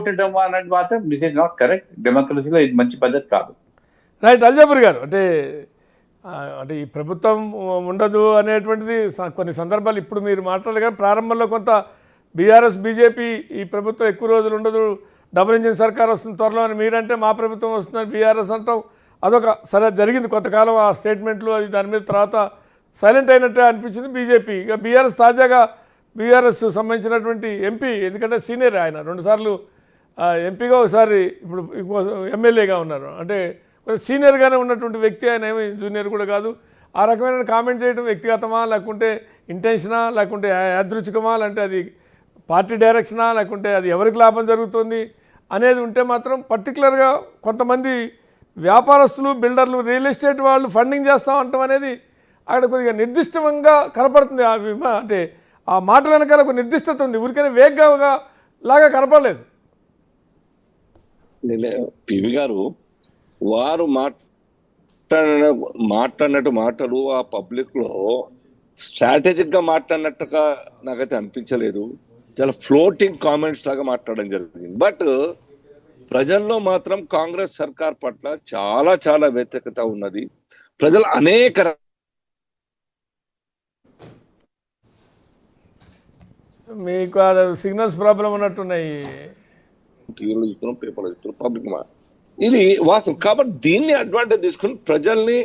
కొట్టడం అన్నది మాత్రం దిస్ ఇస్ నాట్ కరెక్ట్. డెమోక్రసీలో ఇది మంచి పద్ధతి కాదు. రైట్. అల్జాబర్ గారు, అంటే ఈ ప్రభుత్వం ఉండదు అనేటువంటిది కొన్ని సందర్భాలు ఇప్పుడు మీరు మాట్లాడారు కానీ ప్రారంభంలో కొంత బీఆర్ఎస్ బీజేపీ ఈ ప్రభుత్వం ఎక్కువ రోజులు ఉండదు, డబుల్ ఇంజిన్ సర్కార్ వస్తుంది త్వరలో అని మీరంటే మా ప్రభుత్వం వస్తుందని బీఆర్ఎస్ అంటాం. అదొక సరే జరిగింది కొంతకాలం ఆ స్టేట్మెంట్లు, అది దాని మీద తర్వాత సైలెంట్ అయినట్టే అనిపించింది బీజేపీ. ఇక బీఆర్ఎస్ తాజాగా బీఆర్ఎస్ సంబంధించినటువంటి ఎంపీ, ఎందుకంటే సీనియర్ ఆయన 2 సార్లు ఎంపీగా, ఒకసారి ఇప్పుడు ఇంకో ఎమ్మెల్యేగా ఉన్నారు, అంటే కొంచెం సీనియర్గానే ఉన్నటువంటి వ్యక్తి ఆయన, ఏమి జూనియర్ కూడా కాదు. ఆ రకమైన కామెంట్ చేయడం వ్యక్తిగతమా లేకుంటే ఇంటెన్షనా లేకుంటే యాదృచ్ఛికమా, అంటే అది పార్టీ డైరెక్షనా లేకుంటే అది ఎవరికి లాభం జరుగుతుంది అనేది ఉంటే మాత్రం పర్టికులర్గా కొంతమంది వ్యాపారస్తులు, బిల్డర్లు, రియల్ ఎస్టేట్ వాళ్ళు ఫండింగ్ చేస్తాం అంటాం అనేది అక్కడ కొద్దిగా నిర్దిష్టంగా కనపడుతుంది. అంటే ఆ మాటల వెనకాల ఒక నిర్దిష్టత ఉంది, ఊరికైనా వేగ్గా లాగా కనపడలేదు. పివి గారు వారు మాట్లాడినట్టు మాటలు ఆ పబ్లిక్ లో స్ట్రాటజిక్ గా మాట్లాడినట్టుగా నాకైతే అనిపించలేదు. చాలా ఫ్లోటింగ్ కామెంట్స్ లాగా మాట్లాడడం జరిగింది. బట్ ప్రజల్లో మాత్రం కాంగ్రెస్ సర్కార్ పట్ల చాలా చాలా వ్యతిరేకత ఉన్నది. ప్రజలు అనేక మీకు సిగ్నల్స్ ప్రాబ్లం ఉన్నట్టున్నాయి, టీవీలో చూస్తున్నాం, పేపర్లో చూస్తున్నాం, పబ్లిక్ ఇది వాస్తవం. కాబట్టి దీన్ని అడ్వాంటేజ్ తీసుకుని ప్రజల్ని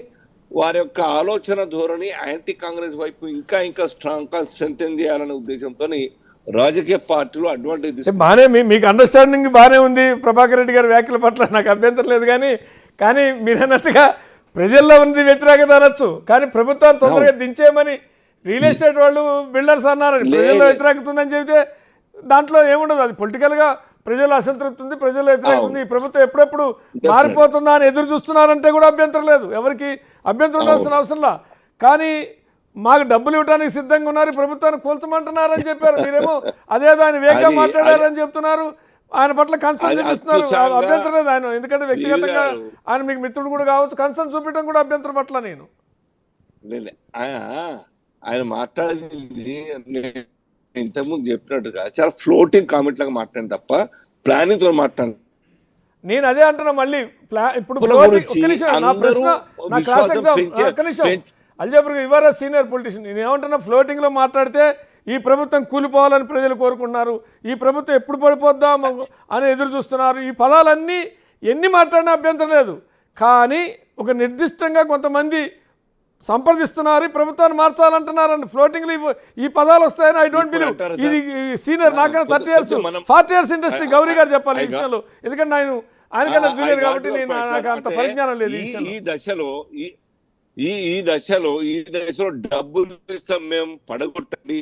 వారి యొక్క ఆలోచన ధోరణి యాంటీ కాంగ్రెస్ వైపు ఇంకా ఇంకా స్ట్రాంగ్ స్ట్రెంథెన్ చేయాలనే ఉద్దేశంతో రాజకీయ పార్టీలు అడ్వాంటేజ్ తీసుకుని బాగానే మీకు అండర్స్టాండింగ్ బాగానే ఉంది ప్రభాకర్ రెడ్డి గారి వ్యాఖ్యల పట్ల, నాకు అభ్యంతరం లేదు. కానీ మీరు అన్నట్టుగా ప్రజల్లో ఉంది వ్యతిరేకత అనొచ్చు, కానీ ప్రభుత్వాన్ని తొందరగా దించేయమని రియల్ ఎస్టేట్ వాళ్ళు, బిల్డర్స్ అన్నారని ప్రజల్లో వ్యతిరేకత ఉందని చెబితే దాంట్లో ఏముండదు. అది పొలిటికల్గా ప్రజలు అసంతృప్తి ఉంది, ప్రజలు వ్యతిరేకత ఉంది, ఈ ప్రభుత్వం ఎప్పుడెప్పుడు మారిపోతుందా అని ఎదురు చూస్తున్నారంటే కూడా అభ్యంతరం లేదు, ఎవరికి అభ్యంతరం ఉండాల్సిన అవసరంలా. కానీ మాకు డబ్బులు ఇవ్వడానికి సిద్ధంగా ఉన్నారు, ప్రభుత్వాన్ని కూల్చమంటున్నారని చెప్పారు. మీరేమో అదేదో ఆయన వేగంగా మాట్లాడారని చెప్తున్నారు, ఆయన పట్ల కన్సర్న్ చూపిస్తున్నారు. అభ్యంతరం లేదు ఆయన, ఎందుకంటే వ్యక్తిగతంగా ఆయన మీకు మిత్రుడు కూడా కావచ్చు, కన్సర్న్ చూపించడం కూడా అభ్యంతరం పట్ల నేను ఆయన మాట్లాడేది ఇంతకుముందు చెప్పినట్టుగా చాలా ఫ్లోటింగ్ కామెంట్ లాగా మాట్లాడి తప్ప ప్లానింగ్ తో మాట్లాడు. నేను అదే అంటున్నా మళ్ళీ ఇప్పుడు అల్జాబర్ ఇవర సీనియర్ పొలిటీషియన్, నేను ఏమంటున్నా ఫ్లోటింగ్లో మాట్లాడితే ఈ ప్రభుత్వం కూలిపోవాలని ప్రజలు కోరుకుంటున్నారు, ఈ ప్రభుత్వం ఎప్పుడు పడిపోద్దాం అని ఎదురు చూస్తున్నారు, ఈ పదాలన్నీ ఎన్ని మాట్లాడినా అభ్యంతరం లేదు. కానీ ఒక నిర్దిష్టంగా కొంతమంది సంప్రదిస్తున్నారు, ప్రభుత్వాన్ని మార్చాలంటున్నారని ఫ్లోటింగ్లో ఈ పదాలు వస్తాయని ఐ డోంట్ బిలీవ్. ఇది సీనియర్, నాకన్నా 30 years 40 years ఇండస్ట్రీ గౌరీ గారు చెప్పాలి ఈ విషయంలో, ఎందుకంటే ఆయనకన్నా జూనియర్ కాబట్టి నేను నాకు అంత పరిజ్ఞానం లేదు. ఈ దశలో డబ్బులు ఇస్తాం మేము, పడగొట్టండి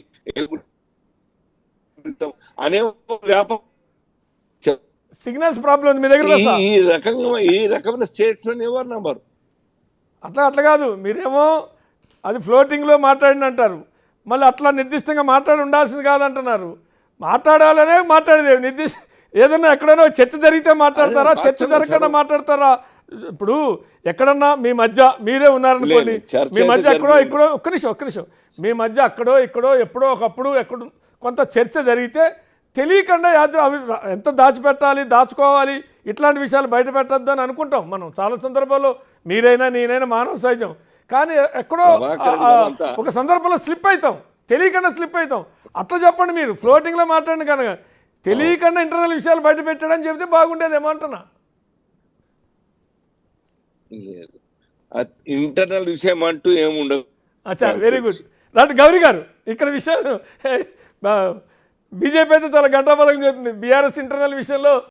అనే వ్యాపారం సిగ్నల్స్ ప్రాబ్లం ఉంది మీ దగ్గర. ఈ రకమైన స్టేట్మెంట్ ఎవరు నంబరు అట్లా కాదు, మీరేమో అది ఫ్లోటింగ్లో మాట్లాడిన అంటారు, మళ్ళీ అట్లా నిర్దిష్టంగా మాట్లాడి ఉండాల్సింది కాదంటున్నారు. మాట్లాడాలనే మాట్లాడేది నిర్దిష్ట, ఏదన్నా ఎక్కడైనా చర్చ జరిగితే మాట్లాడతారా, చర్చ జరగకుండా మాట్లాడతారా? ఇప్పుడు ఎక్కడన్నా మీ మధ్య మీరే ఉన్నారనుకోండి, మీ మధ్య ఎక్కడో ఒక్క నిమిషం మీ మధ్య ఇక్కడో ఎప్పుడో ఒకప్పుడు కొంత చర్చ జరిగితే తెలియకుండా అవి ఎంత దాచిపెట్టాలి, దాచుకోవాలి, ఇట్లాంటి విషయాలు బయట పెట్టద్దు అని అనుకుంటాం మనం చాలా సందర్భాల్లో, మీరైనా నేనైనా మానవ సహజం. కానీ ఎక్కడో ఒక సందర్భంలో స్లిప్ అవుతాం, తెలియకుండా స్లిప్ అవుతాం. అట్లా చెప్పండి, మీరు ఫ్లోటింగ్లో మాట్లాడండి, కనుక తెలియకుండా ఇంటర్నల్ విషయాలు బయట పెట్టాడని చెబితే బాగుండేది ఏమంటున్నా. ఇంటర్నల్ విషయం అంటూ ఏముండదు. అచ్చా, వెరీ గుడ్. రైట్ గౌరీ గారు, ఇక్కడ విషయాలు బీజేపీ అయితే చాలా గంటాపదంగా చెప్తుంది, బీఆర్ఎస్ ఇంటర్నల్ విషయంలో